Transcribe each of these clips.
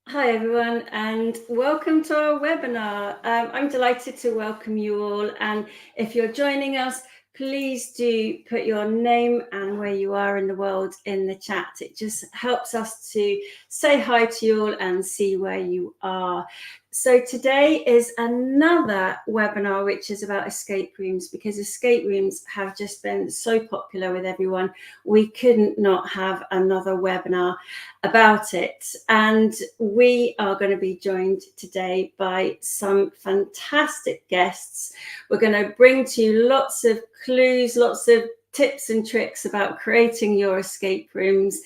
Hi everyone, and welcome to our webinar. I'm delighted to welcome you all, and if you're joining us, please do put your name and where you are in the world in the chat. It just helps us to say hi to you all and see where you are. So today is another webinar which is about escape rooms, because escape rooms have just been so popular with everyone. We couldn't not have another webinar about it. And we are going to be joined today by some fantastic guests. We're going to bring to you lots of clues, lots of tips and tricks about creating your escape rooms.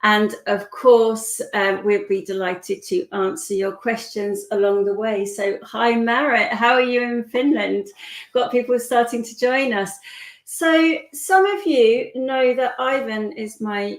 And of course, we'll be delighted to answer your questions along the way. So hi, Marit, how are you in Finland? Got people starting to join us. So some of you know that Ivan is my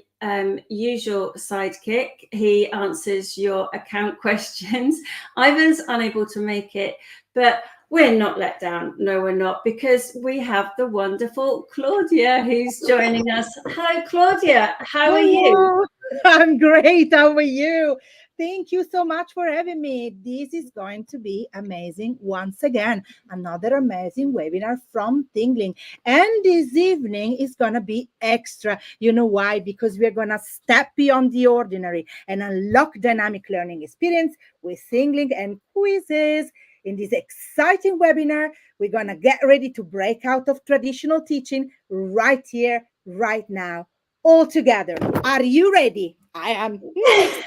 usual sidekick. He answers your account questions. Ivan's unable to make it, but we're not let down. No, we're not, because we have the wonderful Claudia who's joining us. Hello, Claudia. How are you? I'm great. How are you? Thank you so much for having me. This is going to be amazing. Once again, another amazing webinar from ThingLink. And this evening is going to be extra. You know why? Because we're going to step beyond the ordinary and unlock dynamic learning experience with ThingLink and Quizizz. In this exciting webinar, we're going to get ready to break out of traditional teaching right here, right now. All together. Are you ready? I am. I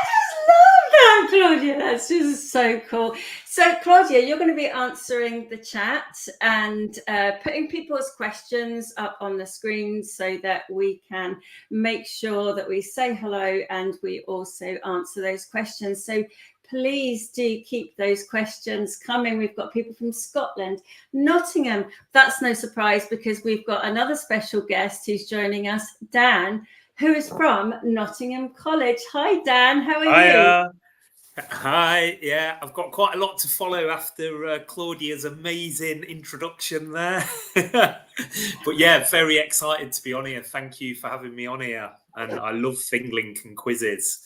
just love that, Claudia. That's just so cool. So, Claudia, you're going to be answering the chat and putting people's questions up on the screen so that we can make sure that we say hello and we also answer those questions. So, please do keep those questions coming. We've got people from Scotland, Nottingham. That's no surprise because we've got another special guest who's joining us, Dan, who is from Nottingham College. Hi, Dan. How are you? Hi. Yeah, I've got quite a lot to follow after Claudia's amazing introduction there. But yeah, very excited to be on here. Thank you for having me on here. And I love ThingLink and Quizizz.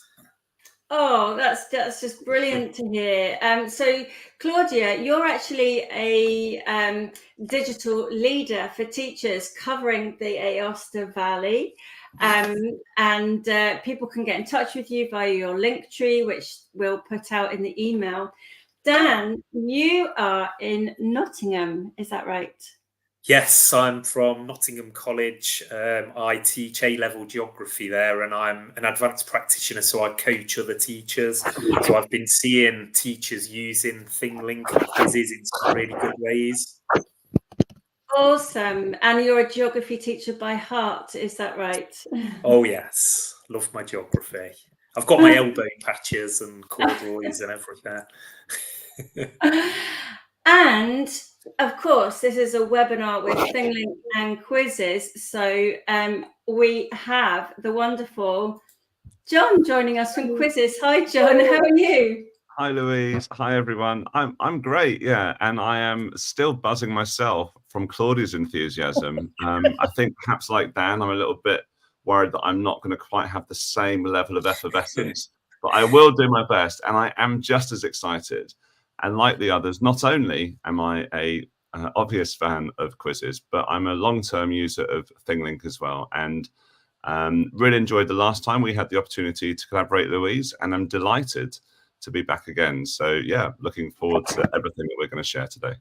Oh, that's just brilliant to hear. So, Claudia, you're actually a digital leader for teachers covering the Aosta Valley. And people can get in touch with you via your link tree, which we'll put out in the email. Dan, you are in Nottingham, is that right? Yes, I'm from Nottingham College. I teach A-level geography there, and I'm an advanced practitioner, so I coach other teachers. So I've been seeing teachers using ThingLink and Quizizz in some really good ways. Awesome. And you're a geography teacher by heart, is that right? Oh, yes. Love my geography. I've got my elbow patches and corduroys and everything. And of course, this is a webinar with ThingLink and Quizizz. So we have the wonderful Jon joining us from Quizizz. Hi, Jon. How are you? Hi, Louise. Hi, everyone. I'm great, yeah, and I am still buzzing myself from Claudia's enthusiasm. I think perhaps like Dan, I'm a little bit worried that I'm not going to quite have the same level of effervescence, but I will do my best, and I am just as excited. And like the others, not only am I a obvious fan of Quizizz, but I'm a long-term user of ThingLink as well, and really enjoyed the last time we had the opportunity to collaborate, Louise, and I'm delighted to be back again. So yeah, looking forward to everything that we're going to share today.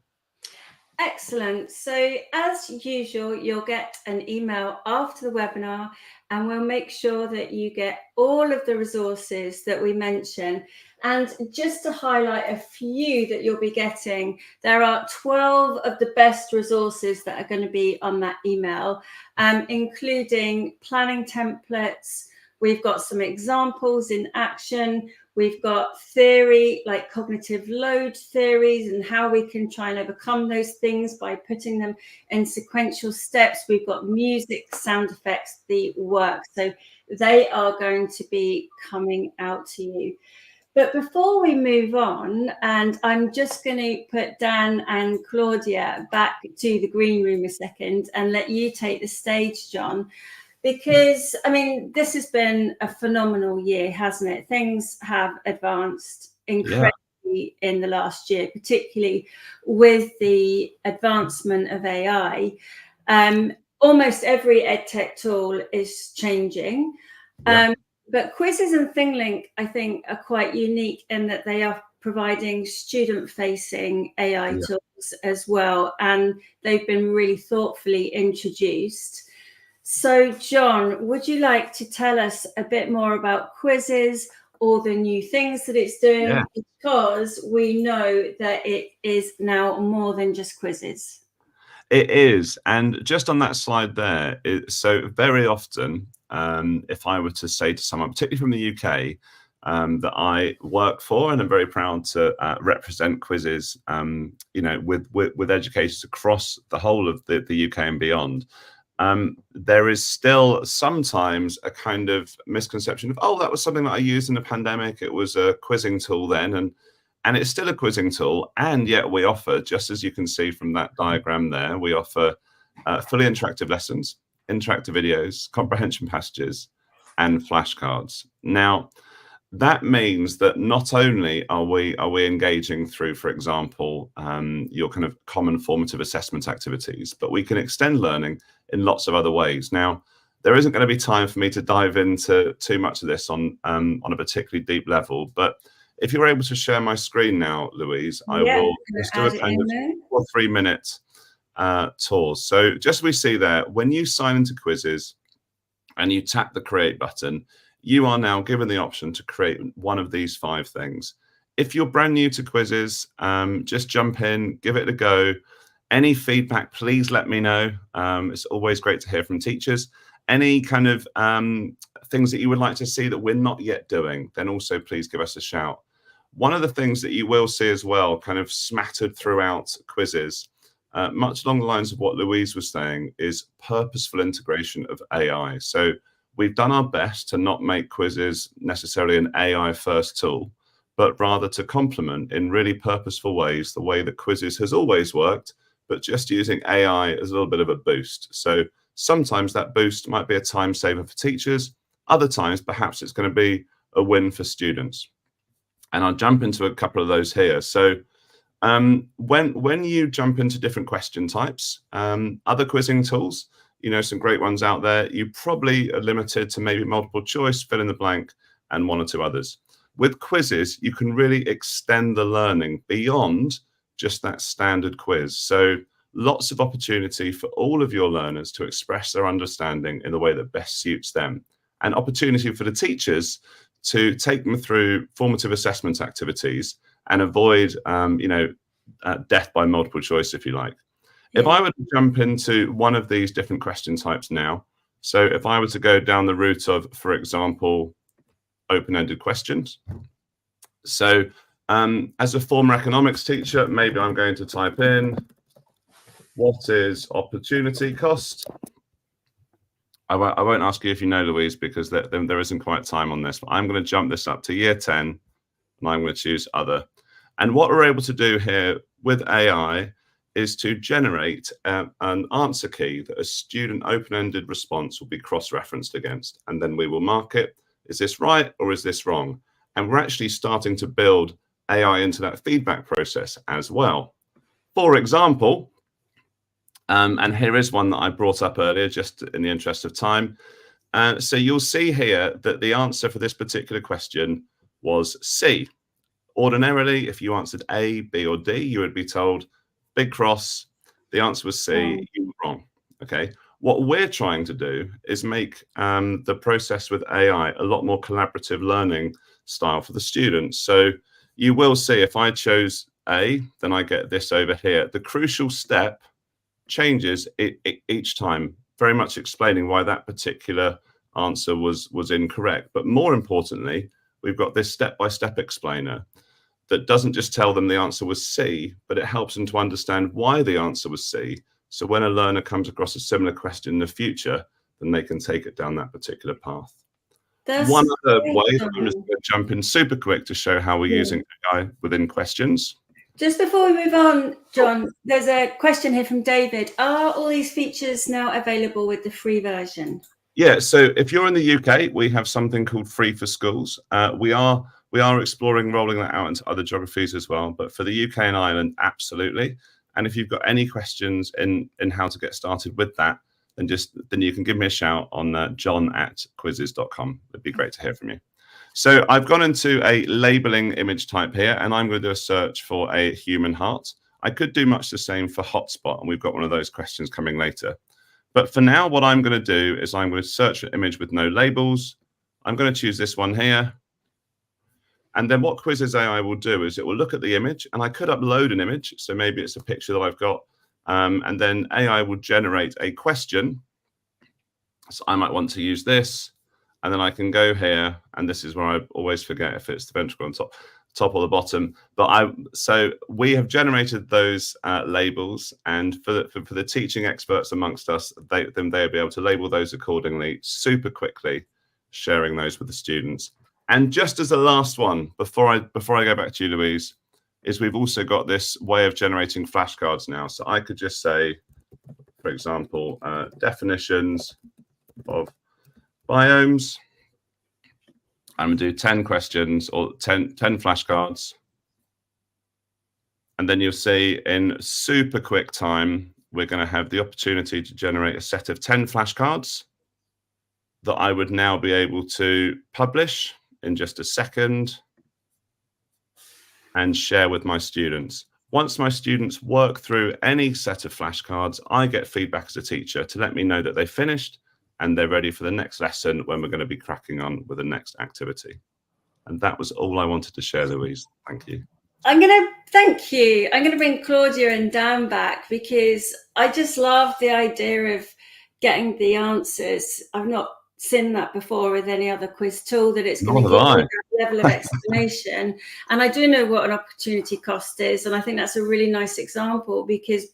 Excellent. So as usual, you'll get an email after the webinar, and we'll make sure that you get all of the resources that we mention. And just to highlight a few that you'll be getting, there are 12 of the best resources that are going to be on that email, including planning templates. We've got some examples in action. We've got theory, like cognitive load theories, and how we can try and overcome those things by putting them in sequential steps. We've got music, sound effects, the work. So they are going to be coming out to you. But before we move on, and I'm just going to put Dan and Claudia back to the green room a second and let you take the stage, Jon. because I mean, this has been a phenomenal year, hasn't it? Things have advanced incredibly in the last year, particularly with the advancement of AI. Almost every EdTech tool is changing. But Quizizz and ThingLink, I think, are quite unique in that they are providing student-facing AI tools as well, and they've been really thoughtfully introduced. So, Jon, would you like to tell us a bit more about Quizizz, all the new things that it's doing? Because we know that it is now more than just quizzes. It is. And just on that slide there, so very often, if I were to say to someone, particularly from the UK, that I work for, and I'm very proud to represent Quizizz, you know, with educators across the whole of the UK and beyond, there is still sometimes a kind of misconception of, oh, that was something that I used in the pandemic. It was a quizzing tool then, and it's still a quizzing tool, and yet we offer, just as you can see from that diagram there, we offer fully interactive lessons, interactive videos, comprehension passages, and flashcards. Now, that means that not only are we engaging through, for example, your kind of common formative assessment activities, but we can extend learning in lots of other ways. Now, there isn't going to be time for me to dive into too much of this on a particularly deep level, but if you're able to share my screen now, Louise, I will just do a kind of 2 or 3 minute tour. So just we see there, when you sign into Quizizz and you tap the create button, you are now given the option to create one of these 5 things. If you're brand new to Quizizz, just jump in, give it a go. Any feedback, please let me know. It's always great to hear from teachers. Any kind of things that you would like to see that we're not yet doing, then also please give us a shout. One of the things that you will see as well, kind of smattered throughout Quizizz, much along the lines of what Louise was saying, is purposeful integration of AI. So we've done our best to not make Quizizz necessarily an AI first tool, but rather to complement in really purposeful ways the way that Quizizz has always worked, but just using AI as a little bit of a boost. So sometimes that boost might be a time saver for teachers. Other times, perhaps it's going to be a win for students. And I'll jump into a couple of those here. So when you jump into different question types, other quizzing tools, you know, some great ones out there, you probably are limited to maybe multiple choice, fill in the blank, and 1 or 2 others. With Quizizz, you can really extend the learning beyond just that standard quiz. So lots of opportunity for all of your learners to express their understanding in the way that best suits them, and opportunity for the teachers to take them through formative assessment activities and avoid, you know, death by multiple choice, if you like. If I were to jump into one of these different question types now, so if I were to go down the route of, for example, open-ended questions. So as a former economics teacher, maybe I'm going to type in, what is opportunity cost? I won't ask you if you know, Louise, because there isn't quite time on this, but I'm going to jump this up to year 10, and I'm going to choose other. And what we're able to do here with AI is to generate an answer key that a student open-ended response will be cross-referenced against. And then we will mark it. Is this right or is this wrong? And we're actually starting to build AI into that feedback process as well. For example, and here is one that I brought up earlier, just in the interest of time. So you'll see here that the answer for this particular question was C. Ordinarily, if you answered A, B, or D, you would be told, big cross, the answer was C, you were wrong. Okay. What we're trying to do is make the process with AI a lot more collaborative learning style for the students. So you will see if I chose A, then I get this over here. The crucial step changes each time, very much explaining why that particular answer was incorrect. But more importantly, we've got this step-by-step explainer that doesn't just tell them the answer was C, but it helps them to understand why the answer was C. So when a learner comes across a similar question in the future, then they can take it down that particular path. One other way that I'm just going to jump in super quick to show how we're using AI within questions. Just before we move on, Jon, there's a question here from David. Are all these features now available with the free version? Yeah, so if you're in the UK, we have something called Free for Schools. We are exploring rolling that out into other geographies as well, but for the UK and Ireland, absolutely. And if you've got any questions in how to get started with that, then you can give me a shout on jon@quizizz.com. It'd be great to hear from you. So I've gone into a labeling image type here, and I'm going to do a search for a human heart. I could do much the same for hotspot, and we've got one of those questions coming later. But for now, what I'm going to do is I'm going to search an image with no labels. I'm going to choose this one here. And then what Quizizz AI will do is it will look at the image, and I could upload an image. So maybe it's a picture that I've got. And then AI will generate a question. So I might want to use this. And then I can go here. And this is where I always forget if it's the ventricle on top or the bottom. But so we have generated those labels, and for the teaching experts amongst us, they'll be able to label those accordingly super quickly, sharing those with the students. And just as a last one, before I go back to you, Louise, is we've also got this way of generating flashcards now. So I could just say, for example, definitions of biomes. I'm going to do 10 questions or 10 flashcards. And then you'll see in super quick time, we're going to have the opportunity to generate a set of 10 flashcards that I would now be able to publish in just a second and share with my students. Once my students work through any set of flashcards, I get feedback as a teacher to let me know that they finished and they're ready for the next lesson when we're going to be cracking on with the next activity. And that was all I wanted to share, Louise. Thank you. Thank you. I'm going to bring Claudia and Dan back because I just love the idea of getting the answers. I've not seen that before with any other quiz tool, that it's going to give you that level of explanation. And I do know what an opportunity cost is. And I think that's a really nice example because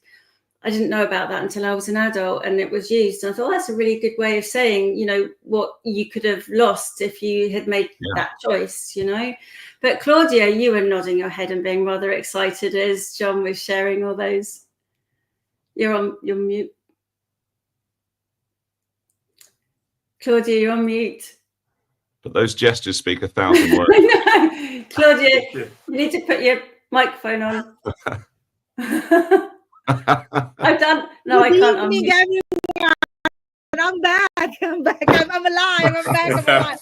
I didn't know about that until I was an adult and it was used. And I thought that's a really good way of saying, what you could have lost if you had made that choice, But Claudia, you were nodding your head and being rather excited as Jon was sharing all those. You're mute. Claudia, you're on mute. But those gestures speak 1,000 words. I know. Claudia, you need to put your microphone on. I've done. No, I can't. Good evening, everyone. I'm back. I'm alive. I'm back. I'm alive.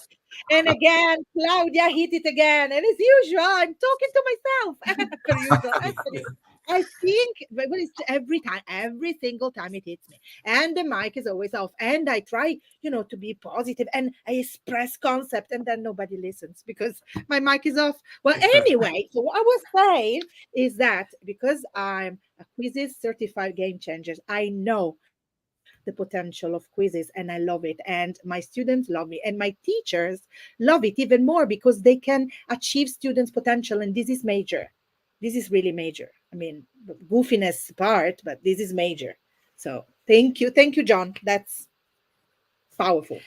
And again, Claudia hit it again. And as usual, I'm talking to myself. I think every single time it hits me, and the mic is always off, and I try, to be positive, and I express concept, and then nobody listens because my mic is off. Well, anyway, so what I was saying is that because I'm a Quizizz certified game changer, I know the potential of Quizizz, and I love it, and my students love me, and my teachers love it even more because they can achieve students' potential, and this is major. This is really major. I mean, goofiness part, but this is major. So thank you, Jon. That's powerful.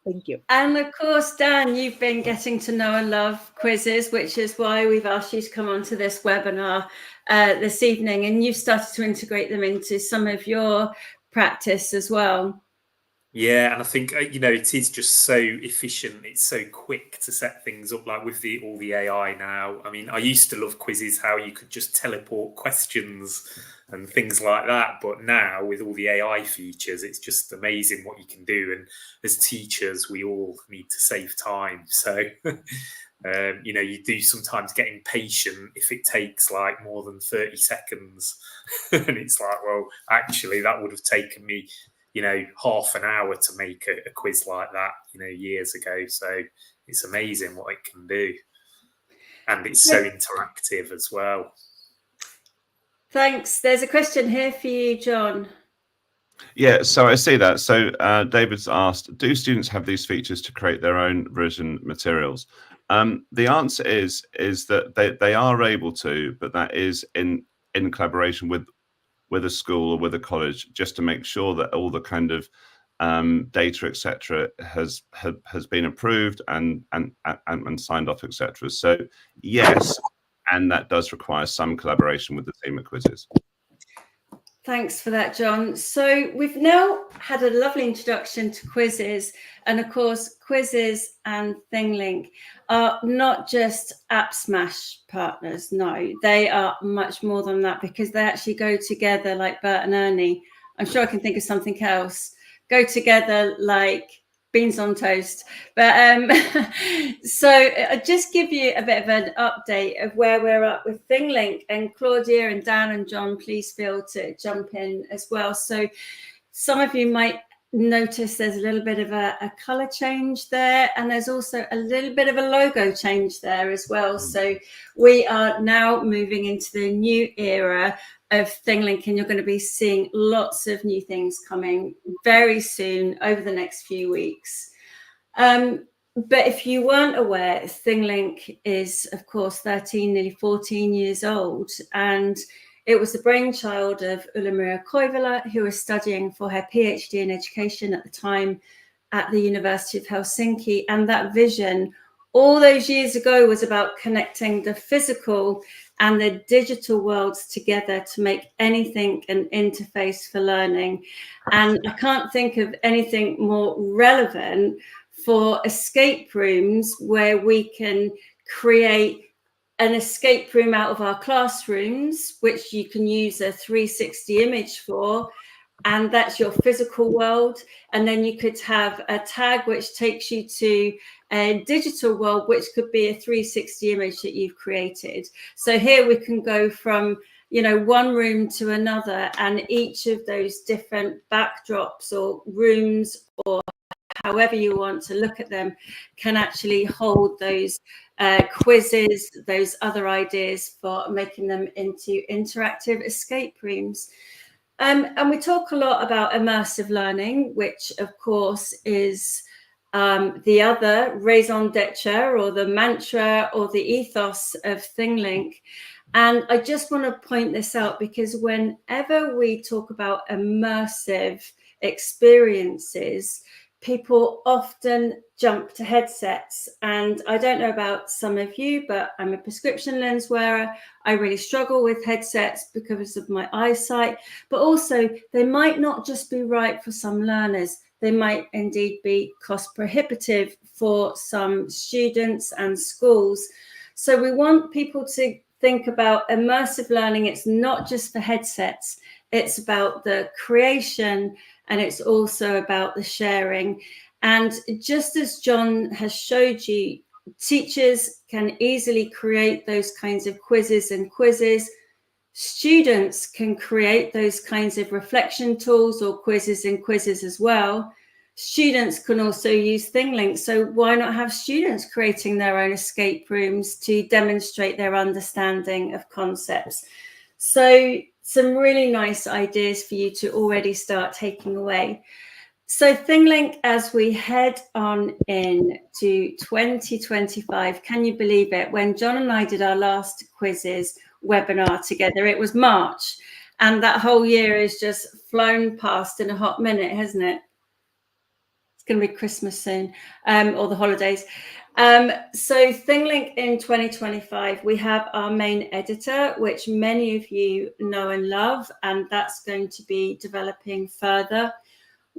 Thank you. And of course, Dan, you've been getting to know and love Quizizz, which is why we've asked you to come onto this webinar this evening, and you've started to integrate them into some of your practice as well. Yeah, and I think it is just so efficient. It's so quick to set things up, like with all the AI now. I mean, I used to love Quizizz, how you could just teleport questions and things like that. But now with all the AI features, it's just amazing what you can do. And as teachers, we all need to save time. So, you do sometimes get impatient if it takes like more than 30 seconds. And it's like, well, actually, that would have taken me half an hour to make a quiz like that, years ago. So it's amazing what it can do. And it's so interactive as well. Thanks. There's a question here for you, Jon. Yeah, so I see that. So David's asked, do students have these features to create their own revision materials? The answer is that they are able to, but that is in collaboration with a school or with a college, just to make sure that all the kind of data, etc., has been approved and signed off, etc. So yes, and that does require some collaboration with the team at Quizizz. Thanks for that, Jon. So we've now had a lovely introduction to Quizizz, and of course, Quizizz and ThingLink are not just App Smash partners. No, they are much more than that, because they actually go together like Bert and Ernie. I'm sure I can think of something else. Go together like beans on toast. But so I'll just give you a bit of an update of where we're at with ThingLink, and Claudia and Dan and Jon, please feel to jump in as well. So some of you might notice there's a little bit of a color change there, and there's also a little bit of a logo change there as well. So we are now moving into the new era of ThingLink, and you're going to be seeing lots of new things coming very soon over the next few weeks. But if you weren't aware, ThingLink is, of course, 13, nearly 14 years old, and it was the brainchild of Ulla-Maria Koivula, who was studying for her PhD in education at the time at the University of Helsinki. And that vision all those years ago was about connecting the physical and the digital worlds together to make anything an interface for learning. And I can't think of anything more relevant for escape rooms, where we can create an escape room out of our classrooms, which you can use a 360 image for, and that's your physical world. And then you could have a tag which takes you to a digital world, which could be a 360 image that you've created. So here we can go from, you know, one room to another, and each of those different backdrops or rooms, or however you want to look at them, can actually hold those quizzes, those other ideas for making them into interactive escape rooms. And we talk a lot about immersive learning, which of course is the other raison d'etre, or the mantra, or the ethos of ThingLink. And I just want to point this out, because whenever we talk about immersive experiences, people often jump to headsets. And I don't know about some of you, but I'm a prescription lens wearer. I really struggle with headsets because of my eyesight, but also they might not just be right for some learners. They might indeed be cost prohibitive for some students and schools. So we want people to think about immersive learning. It's not just for headsets. It's about the creation, and it's also about the sharing. And just as Jon has showed you, teachers can easily create those kinds of quizzes and quizzes. Students can create those kinds of reflection tools or quizzes and quizzes as well. Students can also use ThingLink. So why not have students creating their own escape rooms to demonstrate their understanding of concepts? So some really nice ideas for you to already start taking away. So ThingLink, as we head on into 2025, can you believe it? When Jon and I did our last Quizizz webinar together, it was March, and that whole year has just flown past in a hot minute, hasn't it? It's going to be Christmas soon, or the holidays. So ThingLink in 2025, we have our main editor, which many of you know and love, and that's going to be developing further.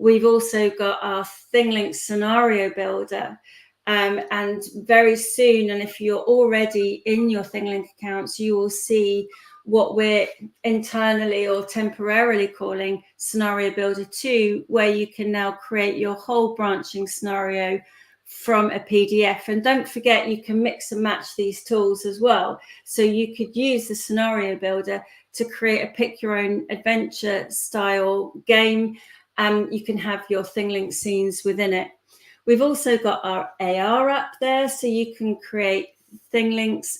We've also got our ThingLink scenario builder, and very soon, and if you're already in your ThingLink accounts, you will see what we're internally or temporarily calling Scenario Builder 2, where you can now create your whole branching scenario from a PDF. And don't forget, you can mix and match these tools as well. So you could use the Scenario Builder to create a pick your own adventure style game, and you can have your ThingLink scenes within it. We've also got our AR app there, so you can create ThingLinks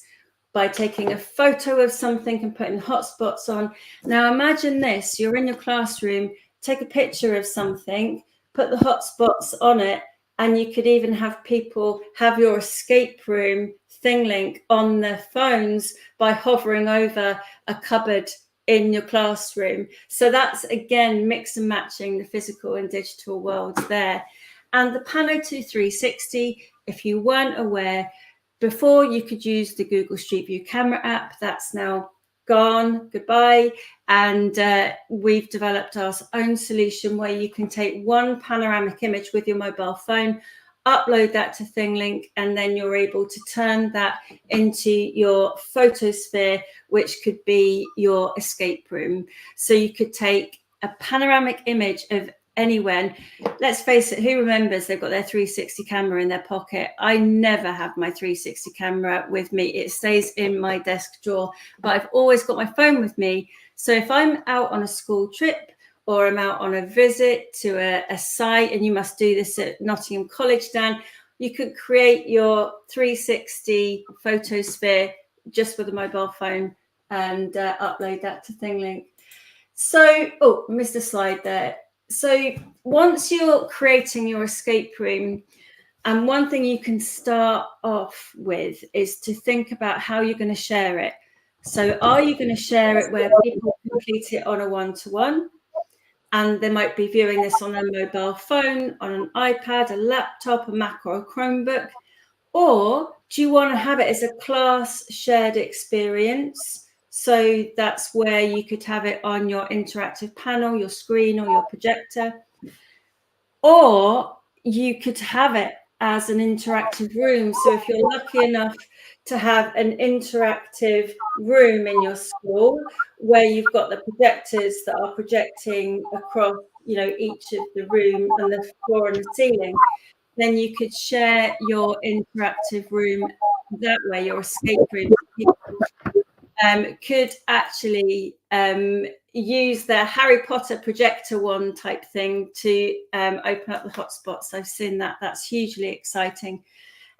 by taking a photo of something and putting hotspots on. Now imagine this, you're in your classroom, take a picture of something, put the hotspots on it, and you could even have people have your escape room ThingLink on their phones by hovering over a cupboard in your classroom. So that's, again, mix and matching the physical and digital worlds there. And the Pano 2 360, if you weren't aware, before you could use the Google Street View camera app, that's now gone, goodbye. And we've developed our own solution where you can take one panoramic image with your mobile phone, upload that to ThingLink, and then you're able to turn that into your photosphere, which could be your escape room. So you could take a panoramic image of anywhere. Let's face it, who remembers they've got their 360 camera in their pocket? I never have my 360 camera with me. It stays in my desk drawer, but I've always got my phone with me. So if I'm out on a school trip or I'm out on a visit to a site, and you must do this at Nottingham College, Dan, you could create your 360 photosphere just with a mobile phone and upload that to ThingLink. So, oh, missed a slide there. So once you're creating your escape room, and one thing you can start off with is to think about how you're going to share it. So are you going to share it where people complete it on a one-to-one? And they might be viewing this on a mobile phone, on an iPad, a laptop, a Mac, or a Chromebook. Or do you want to have it as a class shared experience? So that's where you could have it on your interactive panel, your screen, or your projector. Or you could have it as an interactive room. So if you're lucky enough to have an interactive room in your school where you've got the projectors that are projecting across, each of the room and the floor and the ceiling, then you could share your interactive room that way, your escape room. Could actually use their Harry Potter projector one type thing to open up the hotspots. I've seen that. That's hugely exciting.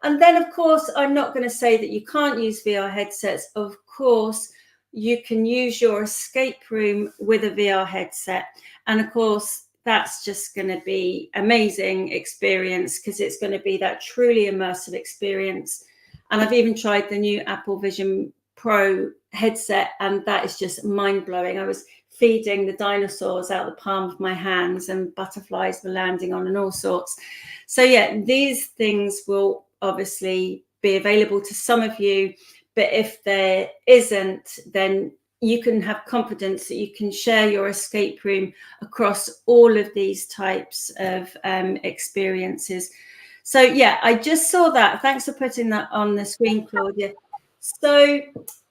And then, of course, I'm not going to say that you can't use VR headsets. Of course, you can use your escape room with a VR headset. And of course, that's just going to be amazing experience because it's going to be that truly immersive experience. And I've even tried the new Apple Vision Pro headset, and that is just mind-blowing. I was feeding the dinosaurs out the palm of my hands and butterflies were landing on and all sorts. So yeah, these things will obviously be available to some of you, but if there isn't, then you can have confidence that you can share your escape room across all of these types of experiences. So yeah, I just saw that. Thanks for putting that on the screen, Claudia. So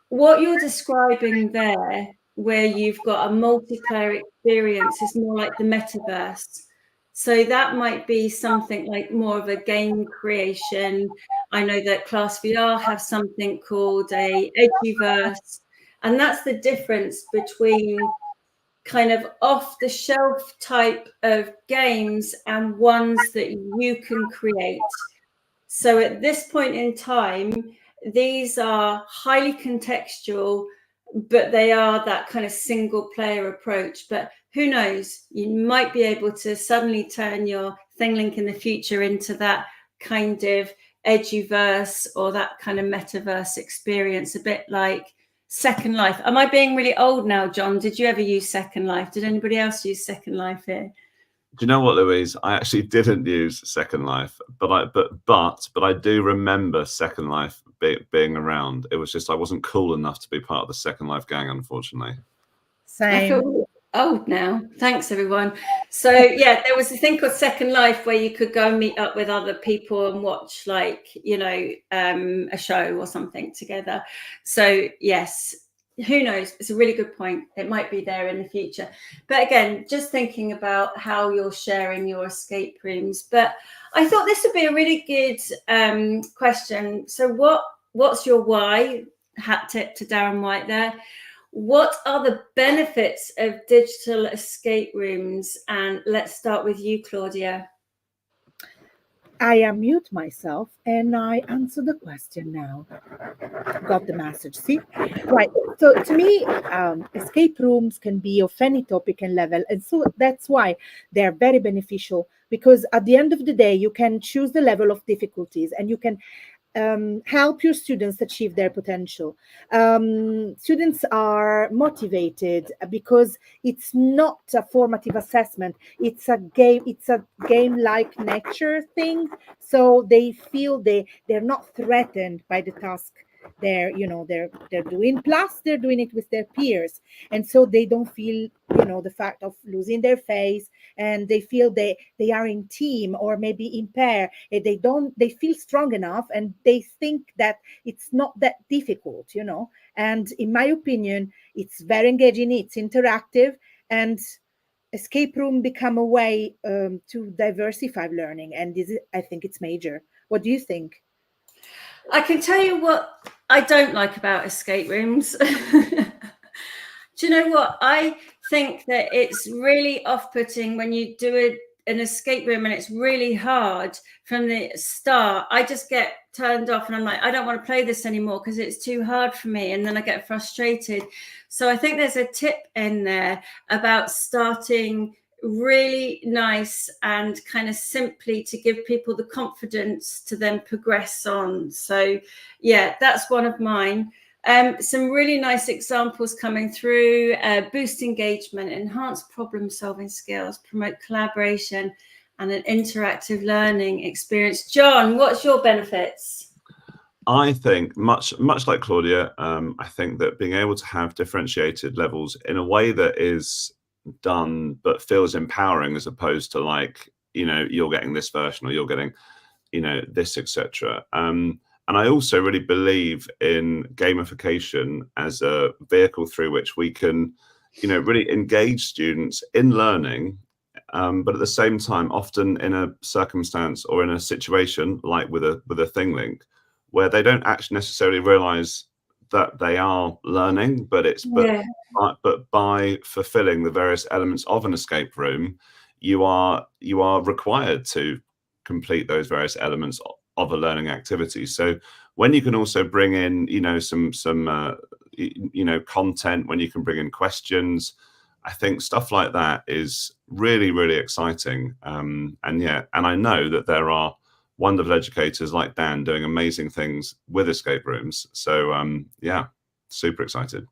what you're describing there, where you've got a multiplayer experience, is more like the metaverse. So that might be something like more of a game creation. I know that Class VR have something called a Eduverse, and that's the difference between kind of off-the-shelf type of games and ones that you can create. So at this point in time, these are highly contextual, but they are that kind of single player approach. But who knows, you might be able to suddenly turn your ThingLink in the future into that kind of Eduverse or that kind of metaverse experience, a bit like Second Life. Am I being really old now, John? Did you ever use Second Life? Did anybody else use Second Life here? Do you know what, Louise? I actually didn't use Second Life, but I do remember Second Life being around. It was just I wasn't cool enough to be part of the Second Life gang, unfortunately. Same. I feel old now. Thanks, everyone. So yeah, there was a thing called Second Life where you could go and meet up with other people and watch, like, a show or something together. So yes. Who knows? It's a really good point. It might be there in the future. But again, just thinking about how you're sharing your escape rooms. But I thought this would be a really good question. So what's your why? Hat tip to Darren White there. What are the benefits of digital escape rooms? And let's start with you, Claudia. I unmute myself and I answer the question now. Got the message, see? Right. So to me, escape rooms can be of any topic and level. And so that's why they're very beneficial, because at the end of the day, you can choose the level of difficulties and you can help your students achieve their potential. Students are motivated because it's not a formative assessment. It's a game-like nature thing. So they feel they're not threatened by the task they're doing, plus they're doing it with their peers, and so they don't feel the fact of losing their face, and they feel they are in team or maybe in pair, and they feel strong enough, and they think that it's not that difficult. And in my opinion, it's very engaging, it's interactive, and escape room become a way to diversify learning, and I think it's major. What do you think? I can tell you what I don't like about escape rooms. Do you know what? I think that it's really off-putting when you do an escape room and it's really hard from the start. I just get turned off and I'm like, I don't want to play this anymore because it's too hard for me, and then I get frustrated. So I think there's a tip in there about starting really nice and kind of simply to give people the confidence to then progress on. So yeah, that's one of mine. Some really nice examples coming through: boost engagement, enhance problem solving skills, promote collaboration, and an interactive learning experience. Jon, what's your benefits? I think much like Claudia, I think that being able to have differentiated levels in a way that is done but feels empowering, as opposed to like, you're getting this version or you're getting, this, etc. And I also really believe in gamification as a vehicle through which we can, really engage students in learning, but at the same time, often in a circumstance or in a situation like with a ThingLink, where they don't actually necessarily realize that they are learning, but by fulfilling the various elements of an escape room, you are required to complete those various elements of a learning activity. So when you can also bring in, some content, when you can bring in questions, I think stuff like that is really, really exciting. And I know that there are wonderful educators like Dan doing amazing things with escape rooms. So super excited.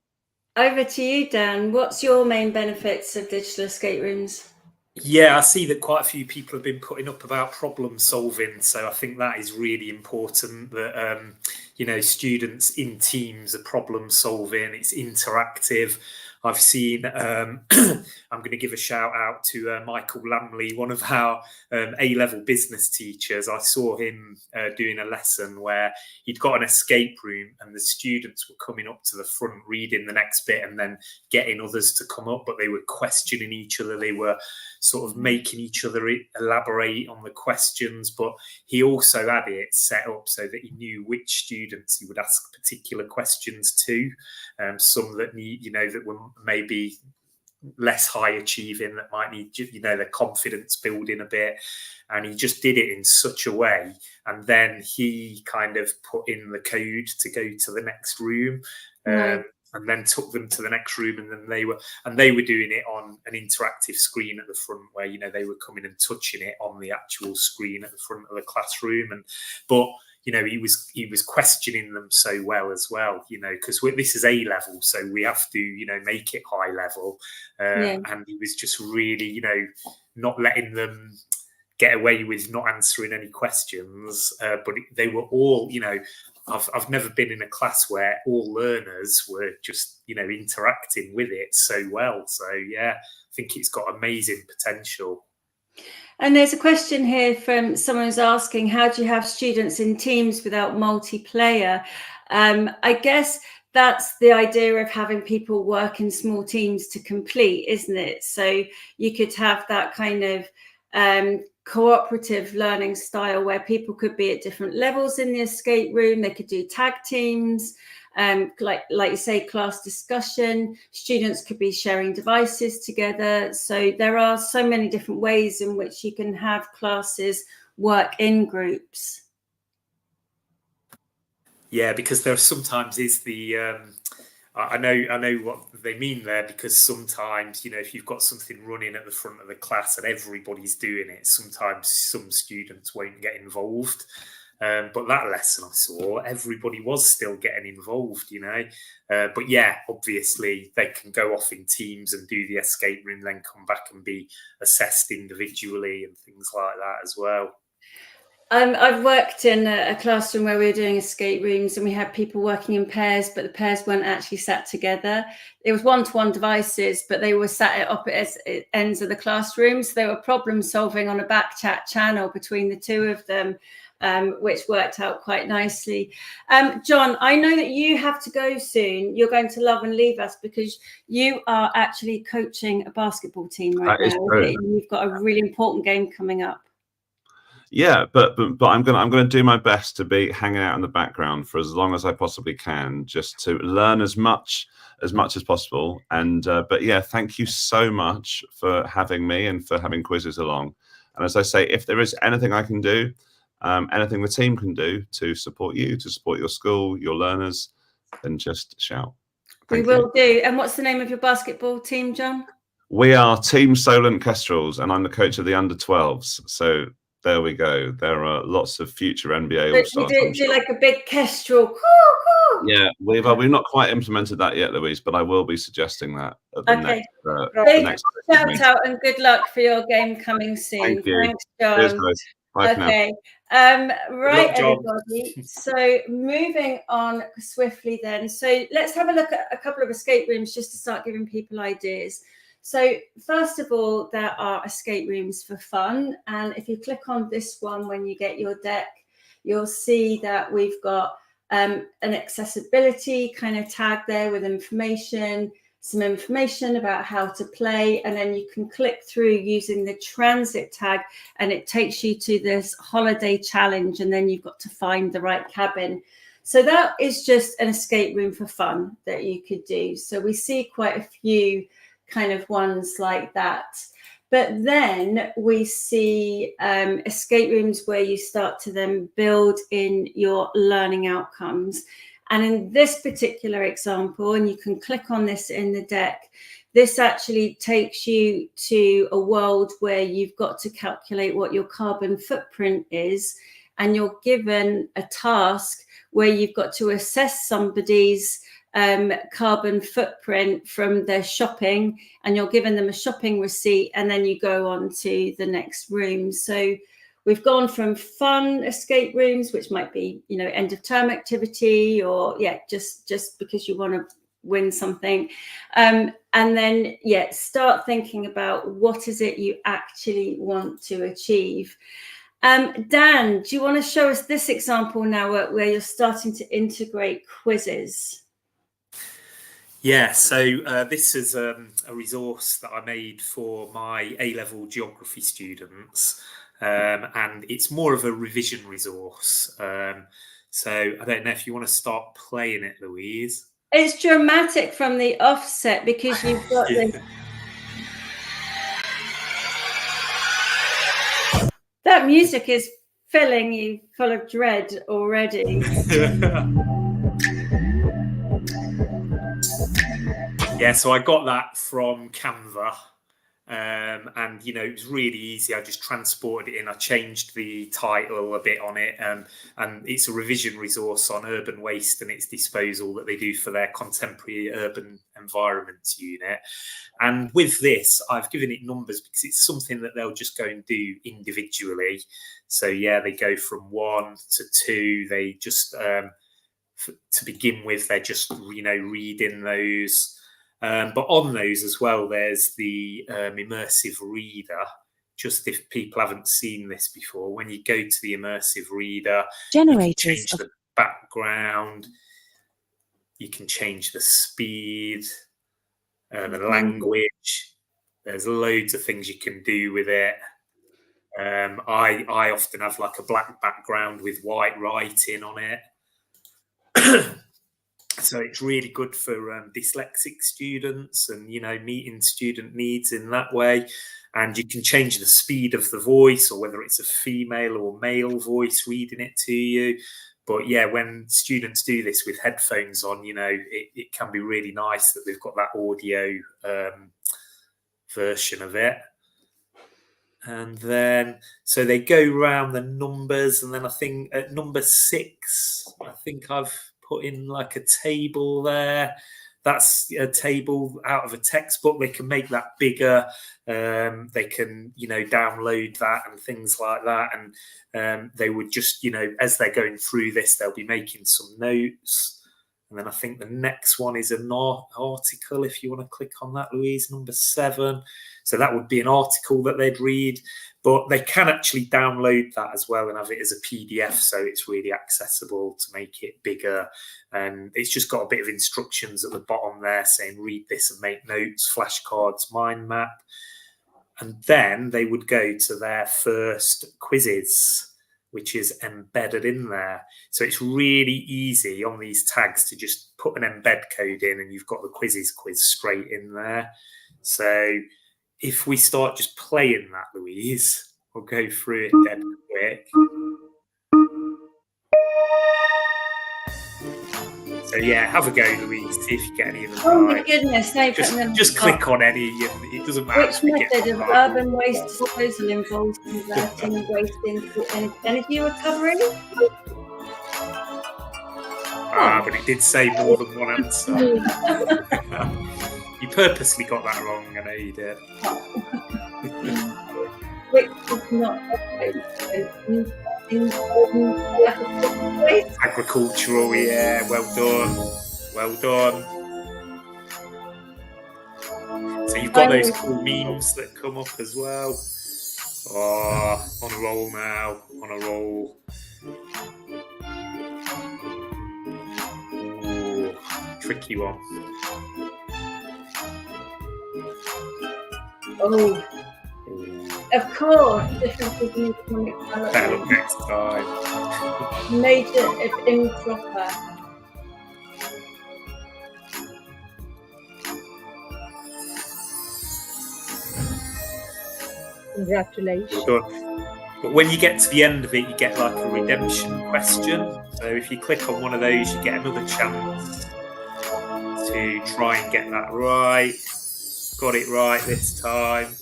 Over to you, Dan. What's your main benefits of digital escape rooms? Yeah, I see that quite a few people have been putting up about problem solving. So I think that is really important, that, students in teams are problem solving. It's interactive. I've seen, I'm going to give a shout out to Michael Lamley, one of our A-level business teachers. I saw him doing a lesson where he'd got an escape room and the students were coming up to the front, reading the next bit and then getting others to come up, but they were questioning each other. They were sort of making each other elaborate on the questions, but he also had it set up so that he knew which students he would ask particular questions to. Some that need, that were maybe less high achieving, that might need, their confidence building a bit. And he just did it in such a way. And then he kind of put in the code to go to the next room. And then took them to the next room, and then they were doing it on an interactive screen at the front, where they were coming and touching it on the actual screen at the front of the classroom. But he was questioning them so well as well, because this is A-level, so we have to make it high level, and he was just really not letting them get away with not answering any questions, but they were all I've never been in a class where all learners were just, interacting with it so well. So, yeah, I think it's got amazing potential. And there's a question here from someone who's asking, how do you have students in teams without multiplayer? I guess that's the idea of having people work in small teams to complete, isn't it? So you could have that kind of cooperative learning style where people could be at different levels in the escape room. They could do tag teams, like you say, class discussion. Students could be sharing devices together. So there are so many different ways in which you can have classes work in groups. Yeah, because there sometimes is the I know what they mean there, because sometimes, if you've got something running at the front of the class and everybody's doing it, sometimes some students won't get involved. But that lesson I saw, everybody was still getting involved, But yeah, obviously they can go off in teams and do the escape room, then come back and be assessed individually and things like that as well. I've worked in a classroom where we were doing escape rooms, and we had people working in pairs, but the pairs weren't actually sat together. It was one-to-one devices, but they were sat at opposite ends of the classroom. So they were problem solving on a back chat channel between the two of them, which worked out quite nicely. Jon, I know that you have to go soon. You're going to love and leave us because you are actually coaching a basketball team right now. You've got a really important game coming up. Yeah, but I'm gonna do my best to be hanging out in the background for as long as I possibly can, just to learn as much as possible. And but yeah, thank you so much for having me and for having Quizizz along. And as I say, if there is anything I can do, anything the team can do to support you, to support your school, your learners, then just shout. We will do. And what's the name of your basketball team, Jon? We are Team Solent Kestrels, and I'm the coach of the under-12s. So there we go. There are lots of future NBA All-Stars. You do like a big kestrel. Yeah, we've not quite implemented that yet, Louise, but I will be suggesting that at the next shout out and good luck for your game coming soon. Thank you. Thanks, Jon. Cheers, guys. Bye okay. Right, everybody. So moving on swiftly then. So let's have a look at a couple of escape rooms just to start giving people ideas. So first of all, there are escape rooms for fun. And if you click on this one, when you get your deck, you'll see that we've got an accessibility kind of tag there with information, some information about how to play. And then you can click through using the transit tag and it takes you to this holiday challenge. And then you've got to find the right cabin. So that is just an escape room for fun that you could do. So we see quite a few kind of ones like that. But then we see escape rooms where you start to then build in your learning outcomes. And in this particular example, and you can click on this in the deck, this actually takes you to a world where you've got to calculate what your carbon footprint is. And you're given a task where you've got to assess somebody's carbon footprint from their shopping, and you're giving them a shopping receipt, and then you go on to the next room. So we've gone from fun escape rooms, which might be, you know, end of term activity, or just because you want to win something, and then start thinking about what is it you actually want to achieve. Dan, do you want to show us this example now where you're starting to integrate quizzes? Yeah, so this is a resource that I made for my A-level geography students, and it's more of a revision resource. So I don't know if you want to start playing it, Louise. It's dramatic from the offset because you've got this. That music is filling you full of dread already. Yeah, so I got that from Canva, and you know, it was really easy. I just transported it in. I changed the title a bit on it, and it's a revision resource on urban waste and its disposal that they do for their contemporary urban environments unit. And with this, I've given it numbers because it's something that they'll just go and do individually. So yeah, they go from 1 to 2. They just to begin with, they're just, you know, reading those. But on those as well, there's the immersive reader. Just if people haven't seen this before, when you go to the immersive reader, you can change the background, you can change the speed, the language. There's loads of things you can do with it. I often have like a black background with white writing on it. So it's really good for dyslexic students and, you know, meeting student needs in that way. And you can change the speed of the voice, or whether it's a female or male voice reading it to you. But yeah, when students do this with headphones on, you know, it can be really nice that they've got that audio version of it. And then, so they go around the numbers, and then I think at number 6, I think I've put in like a table there that's a table out of a textbook. They can make that bigger. They can, you know, download that and things like that. And they would just, you know, as they're going through this, they'll be making some notes. And then I think the next one is an article, if you want to click on that, Louise, number 7. So that would be an article that they'd read. But they can actually download that as well and have it as a PDF, so it's really accessible to make it bigger. And it's just got a bit of instructions at the bottom there saying read this and make notes, flashcards, mind map. And then they would go to their first Quizizz, which is embedded in there. So it's really easy on these tags to just put an embed code in and you've got the Quizizz quiz straight in there. So if we start just playing that, Louise, we'll go through it dead quick. So yeah, have a go, Louise. See if you get any of them. Oh right. my goodness! No, Just click on any, and it doesn't matter. Which method of urban waste disposal involves converting waste into energy recovery? But it did say more than one answer. You purposely got that wrong, I know you did. Which is not agricultural, yeah, well done. Well done. So you've got those cool memes that come up as well. Oh, on a roll now, on a roll. Ooh, tricky one. Oh, of course, differences in economic Better development. look next time. Major if improper. Congratulations. Well done. But when you get to the end of it, you get like a redemption question. So if you click on one of those, you get another chance to try and get that right. Got it right this time.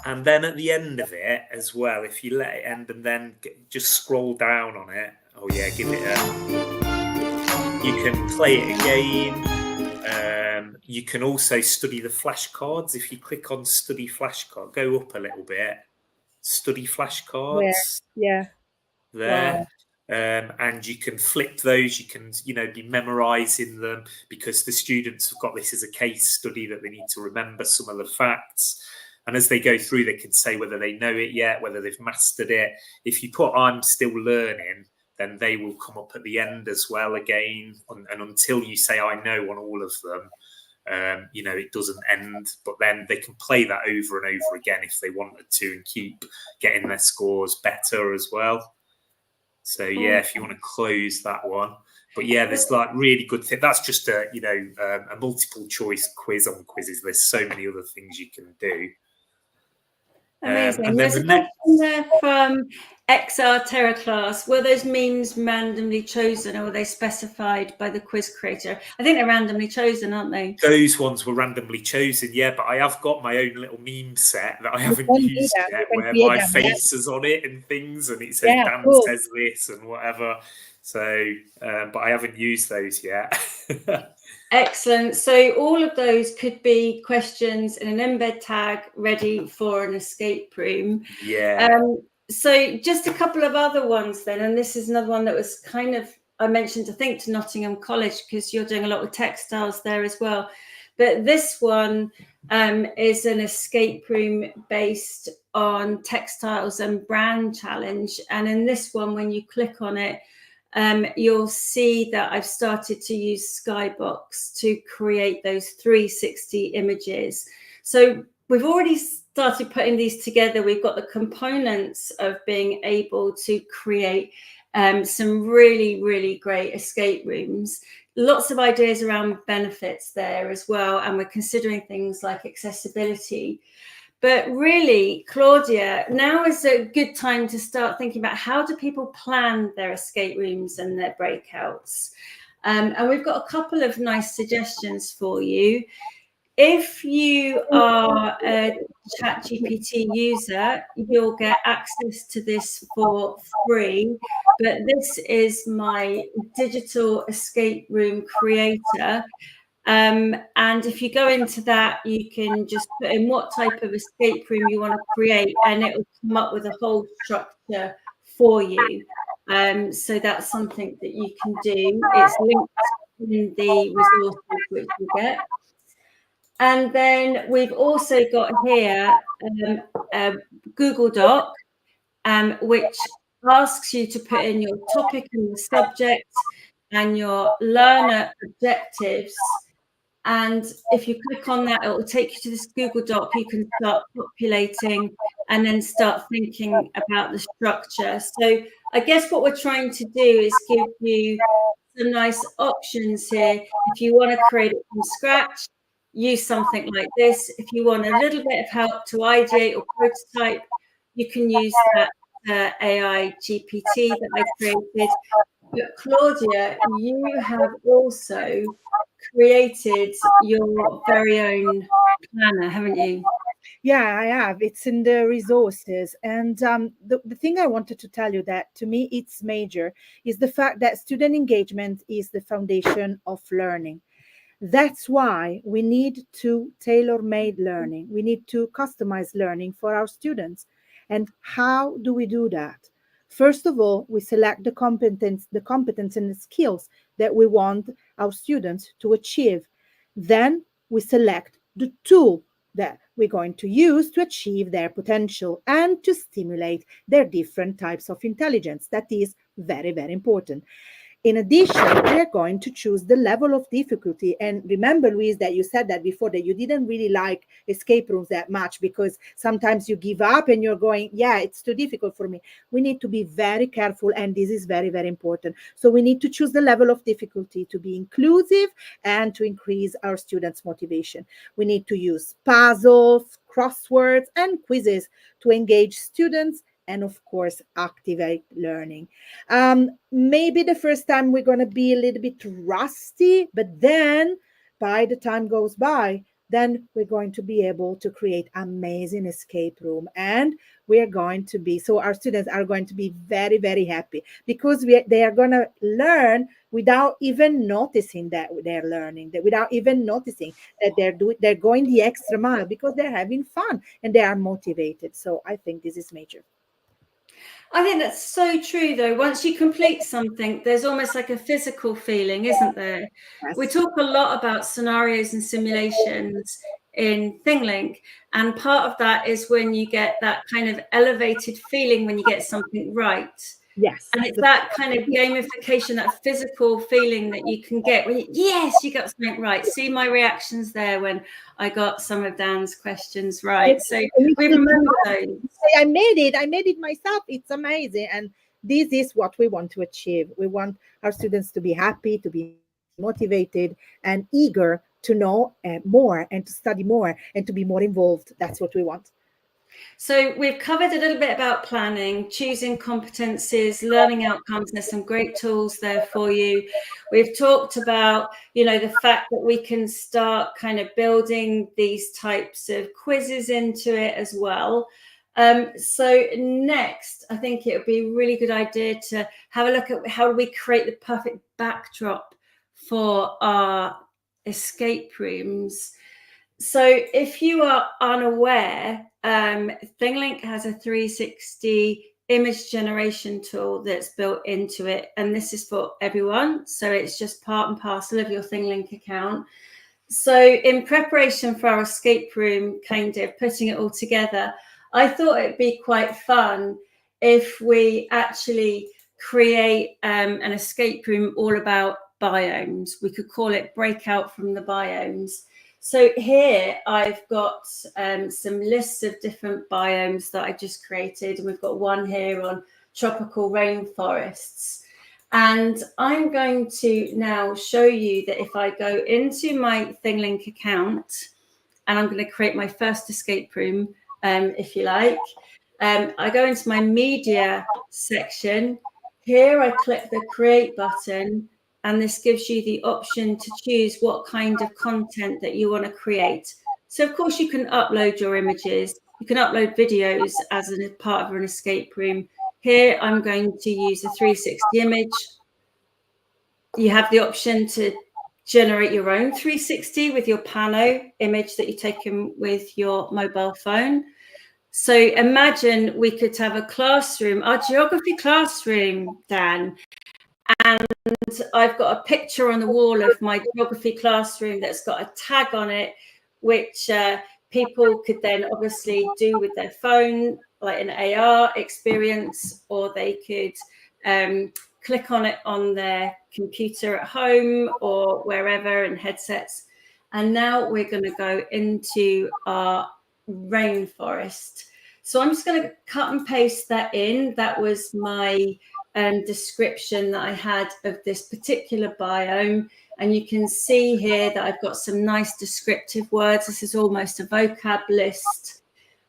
And then at the end of it as well, if you let it end and then just scroll down on it. Oh yeah, give it a... You can play it again. You can also study the flashcards. If you click on study flashcard, go up a little bit. Study flashcards. Yeah. There. Wow. And you can flip those. You can, you know, be memorizing them because the students have got this as a case study that they need to remember some of the facts. And as they go through, they can say whether they know it yet, whether they've mastered it. If you put I'm still learning, then they will come up at the end as well again. And until you say I know on all of them, you know, it doesn't end. But then they can play that over and over again if they wanted to and keep getting their scores better as well. So, yeah, if you want to close that one. But, yeah, there's like really good thing. That's just a, you know, a multiple choice quiz on Quizizz. There's so many other things you can do. Amazing. And There's then a the question there from XR Terra class. Were those memes randomly chosen or were they specified by the quiz creator? I think they're randomly chosen, aren't they? Those ones were randomly chosen, yeah, but I have got my own little meme set that I haven't used yet where my face is on it and things and it says Dan says this and whatever. So, but I haven't used those yet. Excellent. So all of those could be questions in an embed tag ready for an escape room. Yeah. So just a couple of other ones then, and this is another one that was kind of, I mentioned, I think, to Nottingham College because you're doing a lot with textiles there as well. But this one is an escape room based on textiles and brand challenge. And in this one, when you click on it, you'll see that I've started to use Skybox to create those 360 images. So we've already started putting these together. We've got the components of being able to create some really, really great escape rooms. Lots of ideas around benefits there as well. And we're considering things like accessibility. But really, Claudia, now is a good time to start thinking about how do people plan their escape rooms and their breakouts. And we've got a couple of nice suggestions for you. If you are a ChatGPT user, you'll get access to this for free. but this is my digital escape room creator. And if you go into that, you can just put in what type of escape room you want to create, and it will come up with a whole structure for you. So that's something that you can do. It's linked in the resources which you get. And then we've also got here a Google Doc, which asks you to put in your topic and the subject and your learner objectives. And if you click on that, it will take you to this Google Doc. You can start populating and then start thinking about the structure. So I guess what we're trying to do is give you some nice options here. If you want to create it from scratch, use something like this. If you want a little bit of help to ideate or prototype, you can use that AI GPT that I created. But Claudia, you have also created your very own planner, haven't you? Yeah, I have. It's in the resources. And the thing I wanted to tell you that to me it's major is the fact that student engagement is the foundation of learning. That's why we need to tailor-made learning. We need to customize learning for our students. And how do we do that? First of all, we select the competence and the skills that we want our students to achieve. Then we select the tool that we're going to use to achieve their potential and to stimulate their different types of intelligence. That is very, very important. In addition, we are going to choose the level of difficulty. And remember, Louise, that you said that before, that you didn't really like escape rooms that much because sometimes you give up and you're going, yeah, it's too difficult for me. We need to be very careful, and this is very, very important. So we need to choose the level of difficulty to be inclusive and to increase our students' motivation. We need to use puzzles, crosswords, and quizzes to engage students and of course activate learning. Maybe the first time we're going to be a little bit rusty, but then by the time goes by, then we're going to be able to create amazing escape room, and we're going to be, so our students are going to be very, very happy because they are going to learn without even noticing that they're learning, that without even noticing that they're going the extra mile because they're having fun and they are motivated. So I think this is major. I think that's so true, though. Once you complete something, there's almost like a physical feeling, isn't there? Yes. We talk a lot about scenarios and simulations in ThingLink, and part of that is when you get that kind of elevated feeling when you get something right. Yes. And it's that kind of gamification, that physical feeling that you can get when yes, you got something right. See my reactions there when I got some of Dan's questions right. So we remember those. I made it myself. It's amazing. And this is what we want to achieve. We want our students to be happy, to be motivated and eager to know more and to study more and to be more involved. That's what we want. So we've covered a little bit about planning, choosing competencies, learning outcomes. There's some great tools there for you. We've talked about, the fact that we can start kind of building these types of quizzes into it as well. So next, I think it would be a really good idea to have a look at how do we create the perfect backdrop for our escape rooms. So if you are unaware, ThingLink has a 360 image generation tool that's built into it, and this is for everyone. So it's just part and parcel of your ThingLink account. So in preparation for our escape room, kind of putting it all together, I thought it'd be quite fun if we actually create an escape room all about biomes. We could call it Breakout from the Biomes. So here I've got some lists of different biomes that I just created, and we've got one here on tropical rainforests. And I'm going to now show you that if I go into my ThingLink account, and I'm going to create my first escape room, if you like, I go into my media section. Here I click the create button, and this gives you the option to choose what kind of content that you want to create. So of course you can upload your images, you can upload videos as a part of an escape room. Here I'm going to use a 360 image. You have the option to generate your own 360 with your pano image that you've taken with your mobile phone. So imagine we could have a classroom, our geography classroom, Dan, and I've got a picture on the wall of my geography classroom that's got a tag on it, which people could then obviously do with their phone, like an AR experience, or they could click on it on their computer at home or wherever in headsets. And now we're going to go into our rainforest. So I'm just going to cut and paste that in. That was my description that I had of this particular biome. And you can see here that I've got some nice descriptive words. This is almost a vocab list.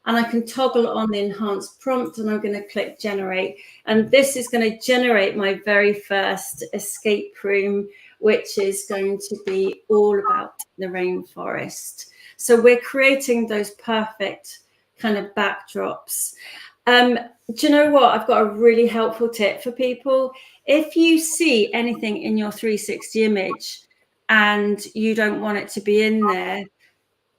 And I can toggle on the enhanced prompt, and I'm going to click generate. And this is going to generate my very first escape room, which is going to be all about the rainforest. So we're creating those perfect kind of backdrops. Do you know what? I've got a really helpful tip for people. If you see anything in your 360 image and you don't want it to be in there,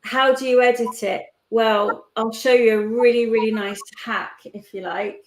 how do you edit it? Well, I'll show you a really, really nice hack, if you like.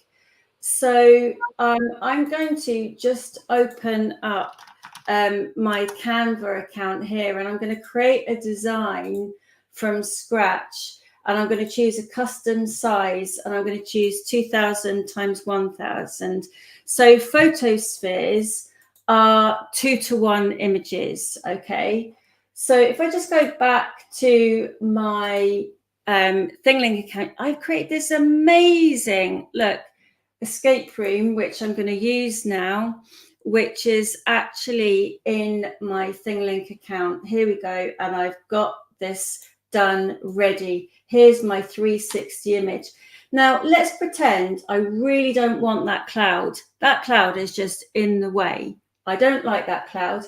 So I'm going to just open up my Canva account here, and I'm going to create a design from scratch. And I'm going to choose a custom size, and I'm going to choose 2000 times 1000. So photospheres are 2:1 images. Okay. So if I just go back to my ThingLink account, I've created this amazing, look, escape room, which I'm going to use now, which is actually in my ThingLink account. Here we go. And I've got this done, ready. Here's my 360 image. Now let's pretend I really don't want that cloud. That cloud is just in the way. I don't like that cloud.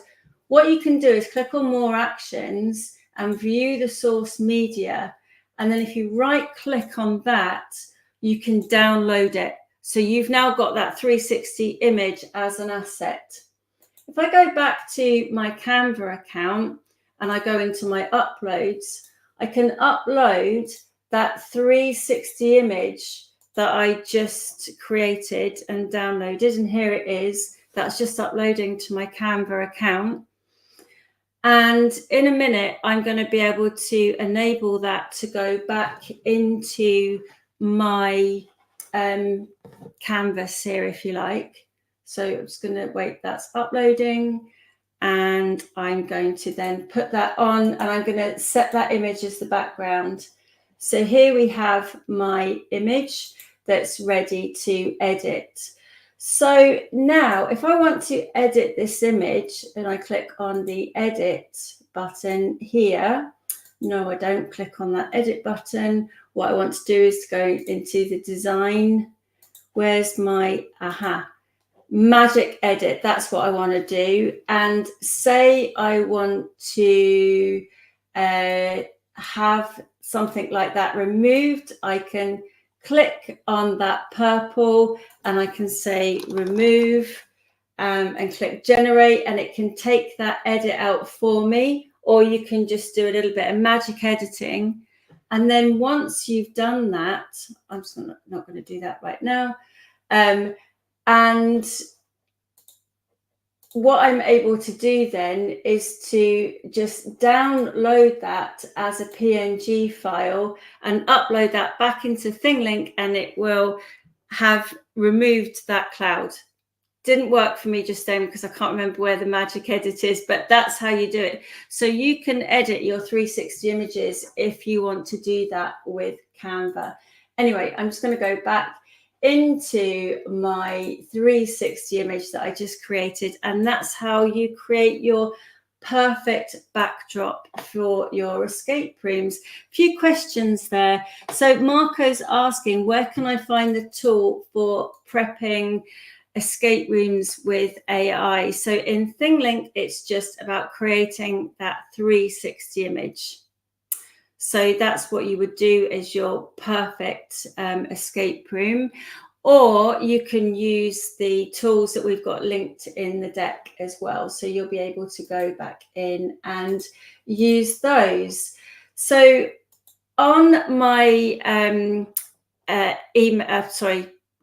What you can do is click on more actions and view the source media. And then if you right click on that, you can download it. So you've now got that 360 image as an asset. If I go back to my Canva account and I go into my uploads, I can upload that 360 image that I just created and downloaded. And here it is. That's just uploading to my Canva account. And in a minute, I'm going to be able to enable that to go back into my canvas here, if you like. So I'm just going to wait, that's uploading. And I'm going to then put that on, and I'm going to set that image as the background. So here we have my image that's ready to edit. So now if I want to edit this image, and I click on the edit button here. No, I don't click on that edit button. What I want to do is to go into the design. Where's my, magic edit? That's what I want to do. And say I want to have something like that removed, I can click on that purple and I can say remove and click generate, and it can take that edit out for me. Or you can just do a little bit of magic editing. And then once you've done that, I'm just not going to do that right now. And what I'm able to do then is to just download that as a PNG file and upload that back into ThingLink, and it will have removed that cloud. Didn't work for me just then because I can't remember where the magic edit is, but that's how you do it. So you can edit your 360 images if you want to do that with Canva. Anyway, I'm just going to go back into my 360 image that I just created, and that's how you create your perfect backdrop for your escape rooms. A few questions there. So Marco's asking, where can I find the tool for prepping escape rooms with AI? So in ThingLink, it's just about creating that 360 image. So that's what you would do as your perfect escape room. or you can use the tools that we've got linked in the deck as well. So you'll be able to go back in and use those. So on my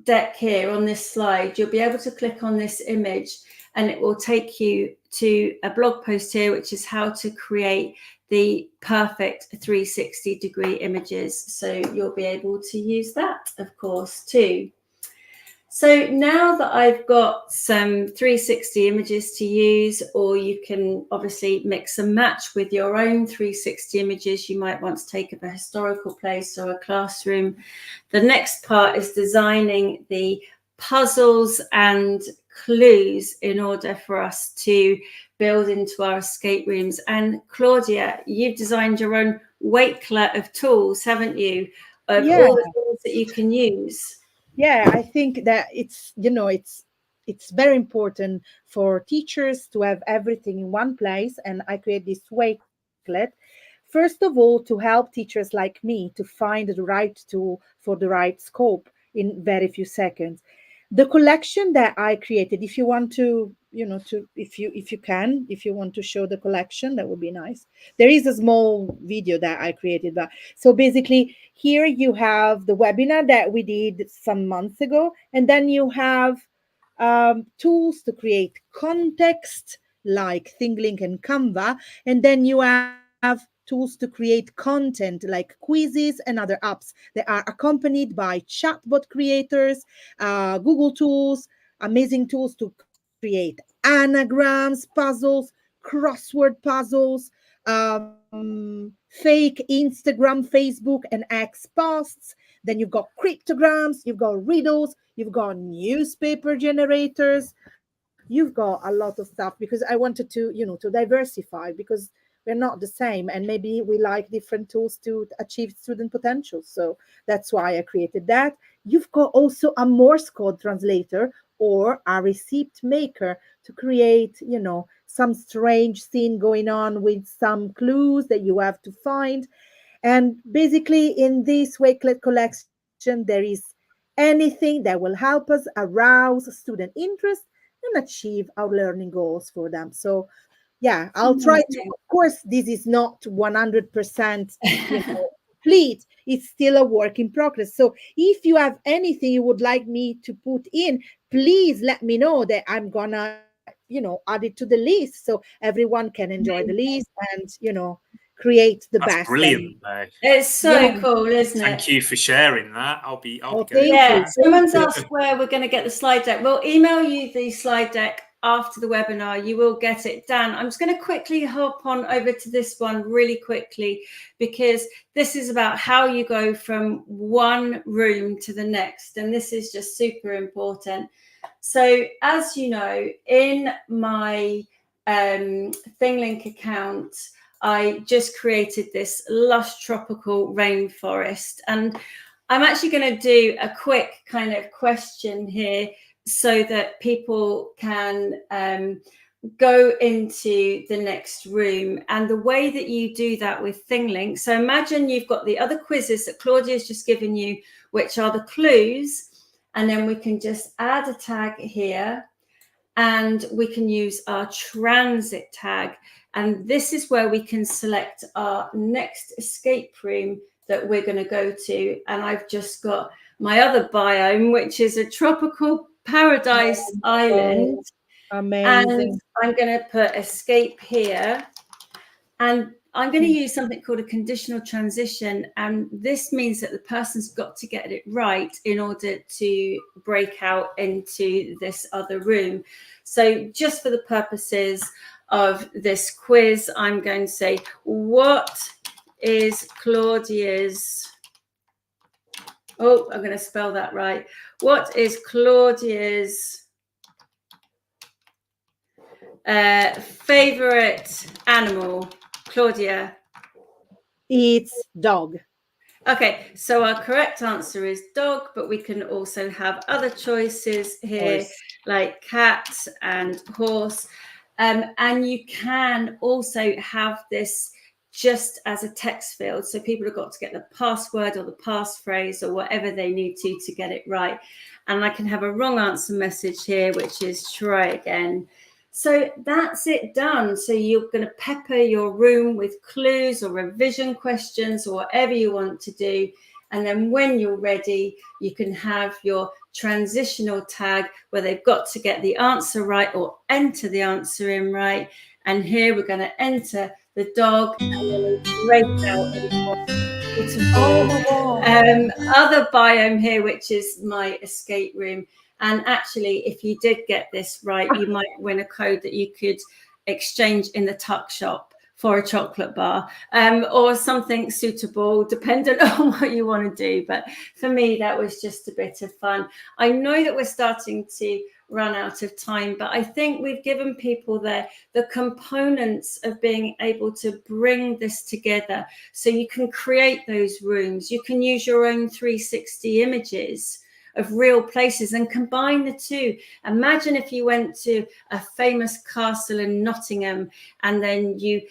deck here on this slide, you'll be able to click on this image and it will take you to a blog post here, which is how to create the perfect 360-degree images. So you'll be able to use that, of course, too. So now that I've got some 360 images to use, or you can obviously mix and match with your own 360 images you might want to take of a historical place or a classroom. The next part is designing the puzzles and clues in order for us to build into our escape rooms. And Claudia, you've designed your own wakelet of tools, haven't you? Of all the tools that you can use. Yeah, I think that it's, you know, it's very important for teachers to have everything in one place. And I create this wakelet, first of all, to help teachers like me to find the right tool for the right scope in very few seconds. The collection that I created, if you want to, you know, if you want to show the collection, that would be nice. There is a small video that I created, but so basically here you have the webinar that we did some months ago, and then you have tools to create context like ThingLink and Canva, and then you have tools to create content like Quizizz and other apps that are accompanied by chatbot creators, Google tools, amazing tools to create anagrams, puzzles, crossword puzzles, fake Instagram, Facebook, and X posts. Then you've got cryptograms, you've got riddles, you've got newspaper generators, you've got a lot of stuff, because I wanted to, you know, to diversify, because we're not the same, and maybe we like different tools to achieve student potential. So that's why I created that. You've got also a Morse code translator or a receipt maker to create, you know, some strange scene going on with some clues that you have to find. And basically in this wakelet collection, there is anything that will help us arouse student interest and achieve our learning goals for them. So yeah, I'll try to, of course, this is not 100%, you know, complete. It's still a work in progress. So if you have anything you would like me to put in, please let me know, that I'm gonna, you know, add it to the list so everyone can enjoy the list and, you know, create the That's best. brilliant. It's so cool, isn't it? Thank you for sharing that. I'll be going. Yeah, someone's asked where we're going to get the slide deck. We'll email you the slide deck after the webinar. You will get it. Dan, I'm just going to quickly hop on over to this one really quickly, because this is about how you go from one room to the next, and this is just super important. So as you know, in my ThingLink account, I just created this lush tropical rainforest, and I'm actually going to do a quick kind of question here so that people can go into the next room. And the way that you do that with ThingLink, so imagine you've got the other quizzes that Claudia's just given you, which are the clues, and then we can just add a tag here, and we can use our transit tag. And this is where we can select our next escape room that we're going to go to. And I've just got my other biome, which is a tropical paradise island. Amazing. And I'm going to put escape here. And I'm going to use something called a conditional transition. And this means that the person's got to get it right in order to break out into this other room. So just for the purposes of this quiz, I'm going to say, what is Claudia's, oh, I'm going to spell that right. What is Claudia's favorite animal? Claudia? It's dog. Okay, so our correct answer is dog, but we can also have other choices here, like cat and horse. And you can also have this just as a text field. So people have got to get the password or the passphrase or whatever they need to get it right. And I can have a wrong answer message here, which is try again. So that's it done. So you're going to pepper your room with clues or revision questions or whatever you want to do. And then when you're ready, you can have your transitional tag where they've got to get the answer right or enter the answer in right. And here we're going to enter the dog and then break out other biome here, which is my escape room. And actually, if you did get this right, you might win a code that you could exchange in the tuck shop for a chocolate bar, or something suitable, dependent on what you want to do. But for me, that was just a bit of fun. I know that we're starting to run out of time, but I think we've given people the components of being able to bring this together. So you can create those rooms. You can use your own 360 images of real places and combine the two. Imagine if you went to a famous castle in Nottingham and then you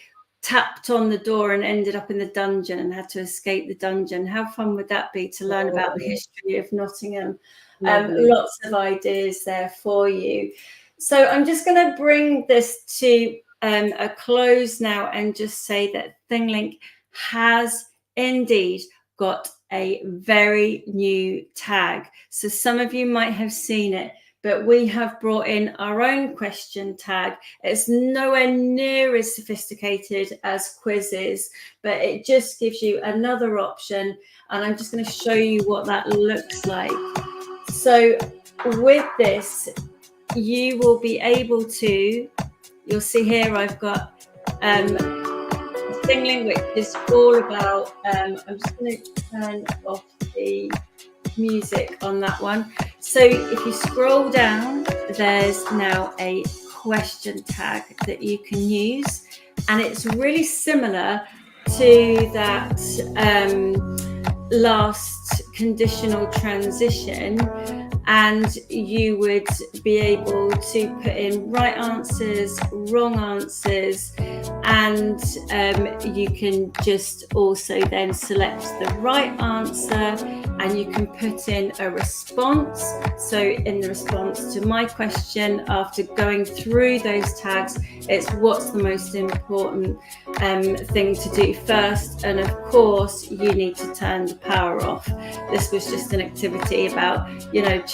tapped on the door and ended up in the dungeon and had to escape the dungeon. How fun would that be to learn about the history of Nottingham? Lots of ideas there for you. So I'm just going to bring this to a close now and just say that ThingLink has indeed got a very new tag. So some of you might have seen it, but we have brought in our own question tag. It's nowhere near as sophisticated as Quizizz, but it just gives you another option. And I'm just going to show you what that looks like. So with this, you will be able to, you'll see here I've got ThingLink, which is all about, I'm just going to turn off the music on that one. So if you scroll down, there's now a question tag that you can use, and it's really similar to that last conditional transition, and you would be able to put in right answers, wrong answers, and you can just also then select the right answer, and you can put in a response. So in the response to my question, after going through those tags, it's what's the most important thing to do first. And of course, you need to turn the power off. This was just an activity about,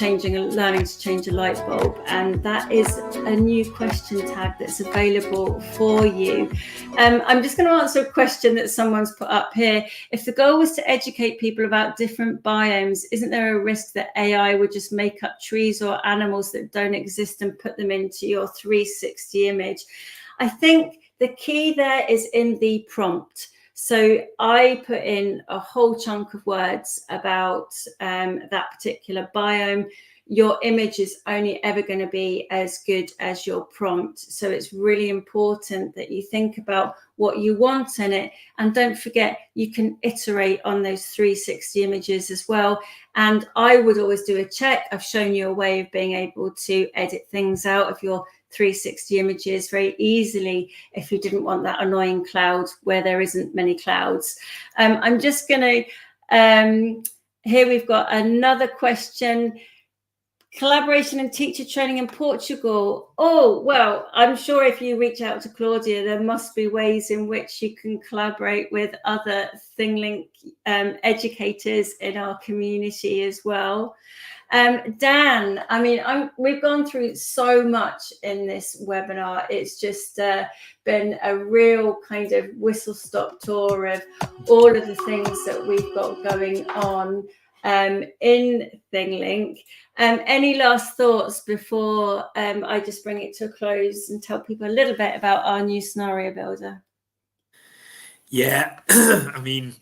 learning to change a light bulb. And that is a new question tag that's available for you. I'm just going to answer a question that someone's put up here. If the goal was to educate people about different biomes, isn't there a risk that AI would just make up trees or animals that don't exist and put them into your 360 image? I think the key there is in the prompt. So I put in a whole chunk of words about that particular biome. Your image is only ever going to be as good as your prompt. So it's really important that you think about what you want in it. And don't forget, you can iterate on those 360 images as well. And I would always do a check. I've shown you a way of being able to edit things out of your 360 images very easily if you didn't want that annoying cloud where there isn't many clouds. I'm just going to, here we've got another question. Collaboration and teacher training in Portugal. Oh, well, I'm sure if you reach out to Claudia, there must be ways in which you can collaborate with other ThingLink educators in our community as well. Dan, I mean, we've gone through so much in this webinar. It's just been a real kind of whistle-stop tour of all of the things that we've got going on in ThingLink. Any last thoughts before I just bring it to a close and tell people a little bit about our new scenario builder? Yeah, I mean,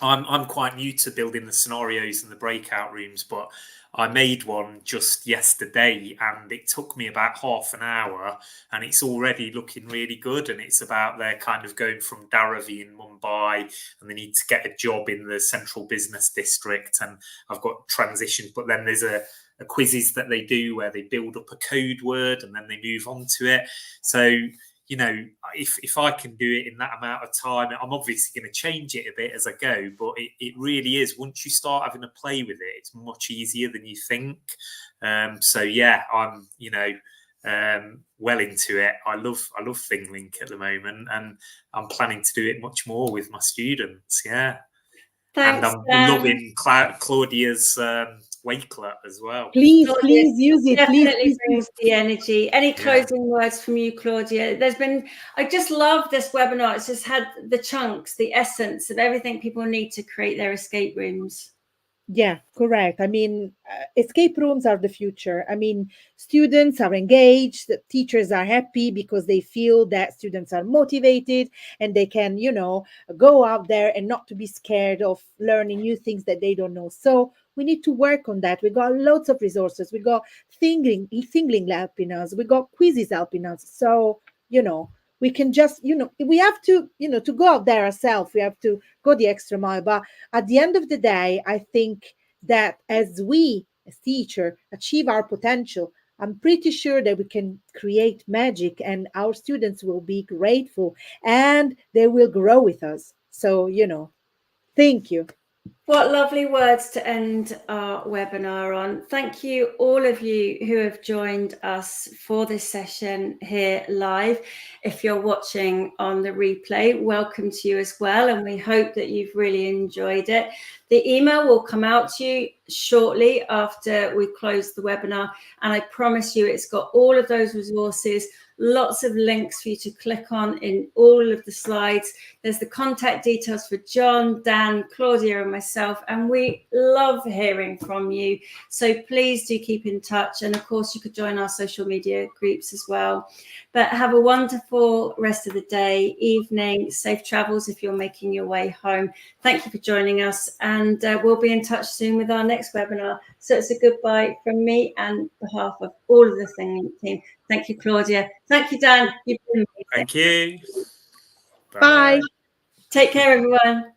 I'm quite new to building the scenarios and the breakout rooms, but I made one just yesterday and it took me about half an hour and it's already looking really good. And it's about they're kind of going from Dharavi in Mumbai and they need to get a job in the central business district. And I've got transitions, but then there's a quizzes that they do where they build up a code word and then they move on to it. So you know, if I can do it in that amount of time, I'm obviously going to change it a bit as I go, but it really is, once you start having a play with it, it's much easier than you think. So yeah, I'm, you know, well into it. I love ThingLink at the moment, and I'm planning to do it much more with my students. Yeah. Thanks, and I'm Dan. loving Claudia's Wakelet as well. Please, Claudia, please use it. Definitely Please. brings the energy. Any closing words from you, Claudia? I just love this webinar. It's just had the chunks, the essence of everything people need to create their escape rooms. Yeah, correct. I mean, escape rooms are the future. I mean, students are engaged, the teachers are happy because they feel that students are motivated and they can, you know, go out there and not to be scared of learning new things that they don't know. So we need to work on that. We got lots of resources. We got ThingLink helping us. We got Quizizz helping us. So, you know, we can just, you know, we have to, you know, to go out there ourselves. We have to go the extra mile. But at the end of the day, I think that as we, as teacher, achieve our potential, I'm pretty sure that we can create magic and our students will be grateful and they will grow with us. So, you know, thank you. What lovely words to end our webinar on. Thank you, all of you who have joined us for this session here live. If you're watching on the replay, welcome to you as well. And we hope that you've really enjoyed it. The email will come out to you shortly after we close the webinar. And I promise you, it's got all of those resources, lots of links for you to click on in all of the slides. There's the contact details for Jon, Dan, Claudia, and myself, and we love hearing from you. So please do keep in touch. And of course, you could join our social media groups as well. But have a wonderful rest of the day, evening, safe travels if you're making your way home. Thank you for joining us, and we'll be in touch soon with our next webinar. So it's a goodbye from me and behalf of all of the ThingLink team. Thank you, Claudia. Thank you, Dan. You've been amazing. Thank you. Bye. Take care, everyone.